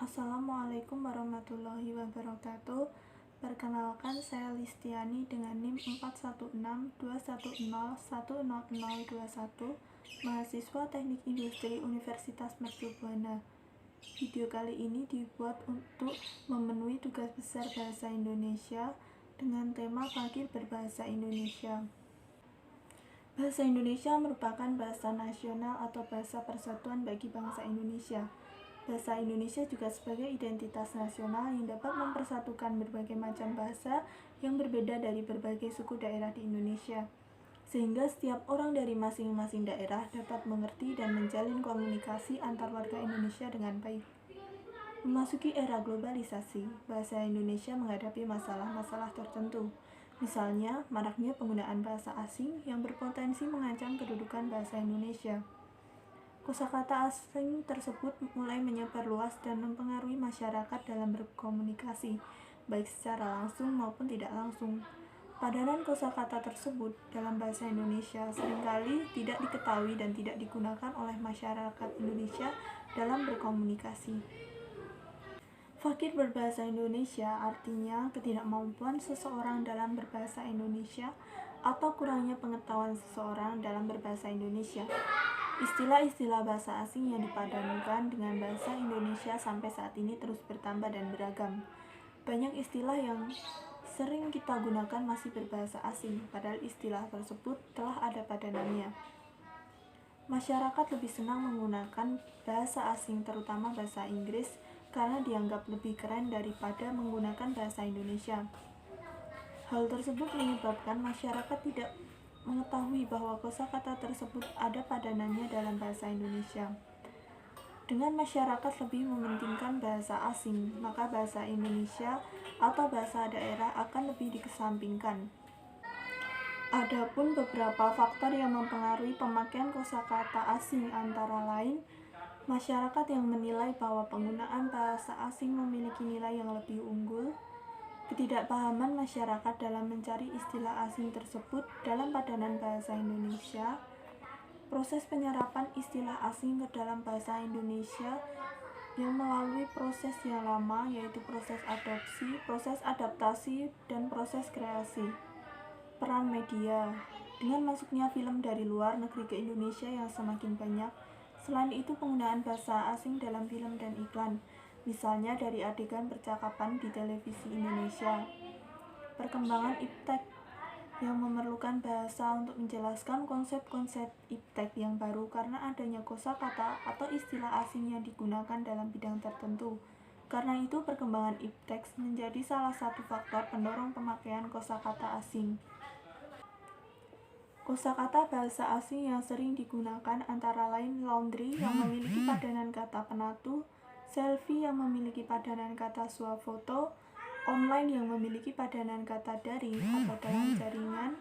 Assalamualaikum warahmatullahi wabarakatuh. Perkenalkan, saya Listiani dengan NIM 41621010021, mahasiswa Teknik Industri Universitas Mercu Buana. Video kali ini dibuat untuk memenuhi tugas besar bahasa Indonesia dengan tema Fakir Berbahasa Indonesia. Bahasa Indonesia merupakan bahasa nasional atau bahasa persatuan bagi bangsa Indonesia. Bahasa Indonesia juga sebagai identitas nasional yang dapat mempersatukan berbagai macam bahasa yang berbeda dari berbagai suku daerah di Indonesia, sehingga setiap orang dari masing-masing daerah dapat mengerti dan menjalin komunikasi antar warga Indonesia dengan baik. Memasuki era globalisasi, bahasa Indonesia menghadapi masalah-masalah tertentu. Misalnya, maraknya penggunaan bahasa asing yang berpotensi mengancam kedudukan bahasa Indonesia. Kosakata asing tersebut mulai menyebar luas dan mempengaruhi masyarakat dalam berkomunikasi, baik secara langsung maupun tidak langsung. Padanan kosakata tersebut dalam bahasa Indonesia seringkali tidak diketahui dan tidak digunakan oleh masyarakat Indonesia dalam berkomunikasi. Fakir berbahasa Indonesia artinya ketidakmampuan seseorang dalam berbahasa Indonesia atau kurangnya pengetahuan seseorang dalam berbahasa Indonesia. Istilah-istilah bahasa asing yang dipadankan dengan bahasa Indonesia sampai saat ini terus bertambah dan beragam. Banyak istilah yang sering kita gunakan masih berbahasa asing, padahal istilah tersebut telah ada padanannya. Masyarakat lebih senang menggunakan bahasa asing, terutama bahasa Inggris, karena dianggap lebih keren daripada menggunakan bahasa Indonesia. Hal tersebut menyebabkan masyarakat tidak mengetahui bahwa kosakata tersebut ada padanannya dalam bahasa Indonesia. Dengan masyarakat lebih mementingkan bahasa asing, maka bahasa Indonesia atau bahasa daerah akan lebih dikesampingkan. Adapun beberapa faktor yang mempengaruhi pemakaian kosakata asing antara lain, masyarakat yang menilai bahwa penggunaan bahasa asing memiliki nilai yang lebih unggul, ketidakpahaman masyarakat dalam mencari istilah asing tersebut dalam padanan bahasa Indonesia, proses penyerapan istilah asing ke dalam bahasa Indonesia yang melalui proses yang lama, yaitu proses adopsi, proses adaptasi, dan proses kreasi. Peran media. Dengan masuknya film dari luar negeri ke Indonesia yang semakin banyak, selain itu penggunaan bahasa asing dalam film dan iklan, misalnya dari adegan percakapan di televisi Indonesia. Perkembangan iptek yang memerlukan bahasa untuk menjelaskan konsep-konsep iptek yang baru karena adanya kosakata atau istilah asing yang digunakan dalam bidang tertentu. Karena itu, perkembangan iptek menjadi salah satu faktor pendorong pemakaian kosakata asing. Kosakata bahasa asing yang sering digunakan antara lain laundry yang memiliki padanan kata penatu, selfie yang memiliki padanan kata swafoto, online yang memiliki padanan kata daring atau dalam jaringan,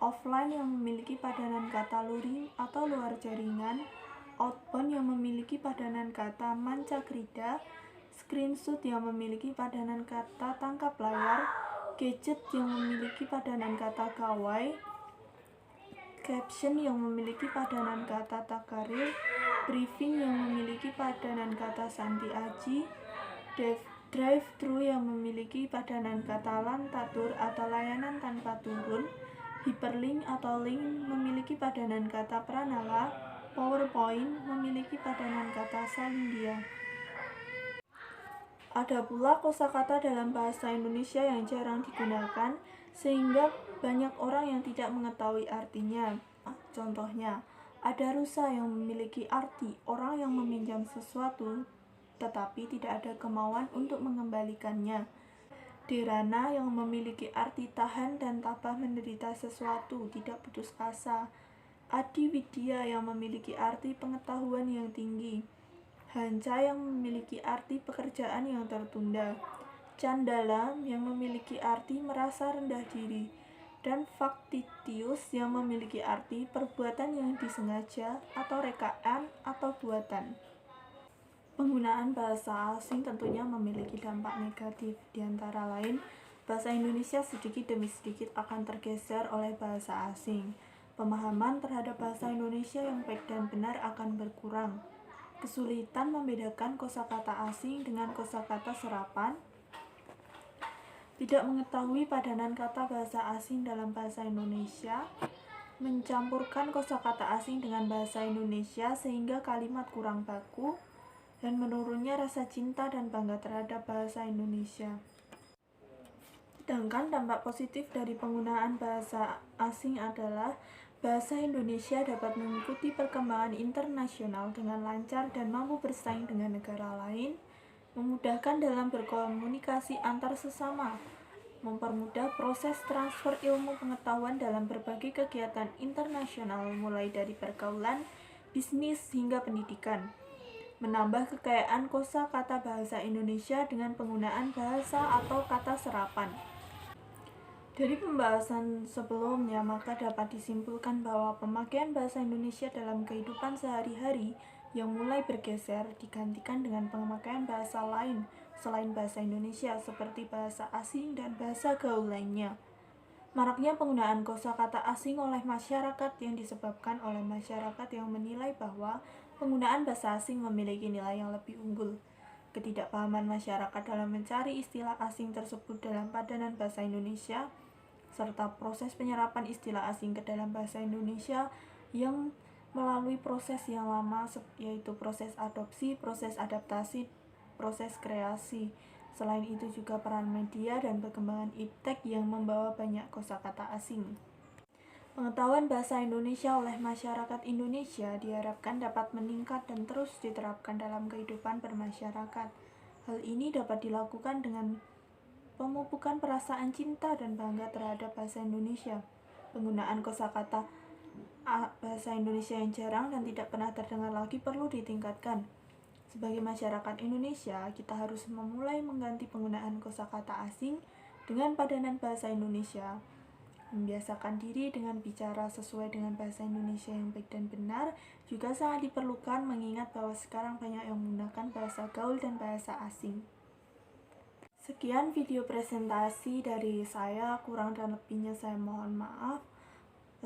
offline yang memiliki padanan kata luring atau luar jaringan, outbound yang memiliki padanan kata mancakrida, screenshot yang memiliki padanan kata tangkap layar, gadget yang memiliki padanan kata gawai, caption yang memiliki padanan kata takaril, briefing yang memiliki padanan kata santi aji, drive-thru yang memiliki padanan kata lantatur atau layanan tanpa turun, hyperlink atau link memiliki padanan kata pranala, PowerPoint memiliki padanan kata salindia. Ada pula kosakata dalam bahasa Indonesia yang jarang digunakan, sehingga banyak orang yang tidak mengetahui artinya. Contohnya, ada rusa yang memiliki arti orang yang meminjam sesuatu, tetapi tidak ada kemauan untuk mengembalikannya. Derana yang memiliki arti tahan dan tabah menderita sesuatu, tidak putus asa. Adiwidya yang memiliki arti pengetahuan yang tinggi. Hanca yang memiliki arti pekerjaan yang tertunda. Candala yang memiliki arti merasa rendah diri. Dan factitious yang memiliki arti perbuatan yang disengaja atau rekaan atau buatan. Penggunaan bahasa asing tentunya memiliki dampak negatif, di antara lain bahasa Indonesia sedikit demi sedikit akan tergeser oleh bahasa asing. Pemahaman terhadap bahasa Indonesia yang baik dan benar akan berkurang. kesulitan membedakan kosakata asing dengan kosakata serapan, tidak mengetahui padanan kata bahasa asing dalam bahasa Indonesia, mencampurkan kosakata asing dengan bahasa Indonesia sehingga kalimat kurang baku, dan menurunnya rasa cinta dan bangga terhadap bahasa Indonesia. Sedangkan dampak positif dari penggunaan bahasa asing adalah bahasa Indonesia dapat mengikuti perkembangan internasional dengan lancar dan mampu bersaing dengan negara lain, memudahkan dalam berkomunikasi antar sesama, mempermudah proses transfer ilmu pengetahuan dalam berbagai kegiatan internasional mulai dari pergaulan, bisnis, hingga pendidikan, menambah kekayaan kosakata bahasa Indonesia dengan penggunaan bahasa atau kata serapan. Dari pembahasan sebelumnya, maka dapat disimpulkan bahwa pemakaian bahasa Indonesia dalam kehidupan sehari-hari yang mulai bergeser digantikan dengan pemakaian bahasa lain selain bahasa Indonesia seperti bahasa asing dan bahasa gaul lainnya. Maraknya penggunaan kosakata asing oleh masyarakat yang disebabkan oleh masyarakat yang menilai bahwa penggunaan bahasa asing memiliki nilai yang lebih unggul. Ketidakpahaman masyarakat dalam mencari istilah asing tersebut dalam padanan bahasa Indonesia, serta proses penyerapan istilah asing ke dalam bahasa Indonesia yang melalui proses yang lama, yaitu proses adopsi, proses adaptasi, proses kreasi. Selain itu juga peran media dan perkembangan iptek yang membawa banyak kosakata asing. Pengetahuan bahasa Indonesia oleh masyarakat Indonesia diharapkan dapat meningkat dan terus diterapkan dalam kehidupan bermasyarakat. Hal ini dapat dilakukan dengan pemupukan perasaan cinta dan bangga terhadap bahasa Indonesia. Penggunaan kosakata bahasa Indonesia yang jarang dan tidak pernah terdengar lagi perlu ditingkatkan. Sebagai masyarakat Indonesia, kita harus memulai mengganti penggunaan kosakata asing dengan padanan bahasa Indonesia. Membiasakan diri dengan bicara sesuai dengan bahasa Indonesia yang baik dan benar juga sangat diperlukan, mengingat bahwa sekarang banyak yang menggunakan bahasa gaul dan bahasa asing. Sekian video presentasi dari saya, kurang dan lebihnya saya mohon maaf.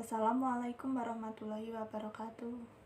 Wassalamualaikum warahmatullahi wabarakatuh.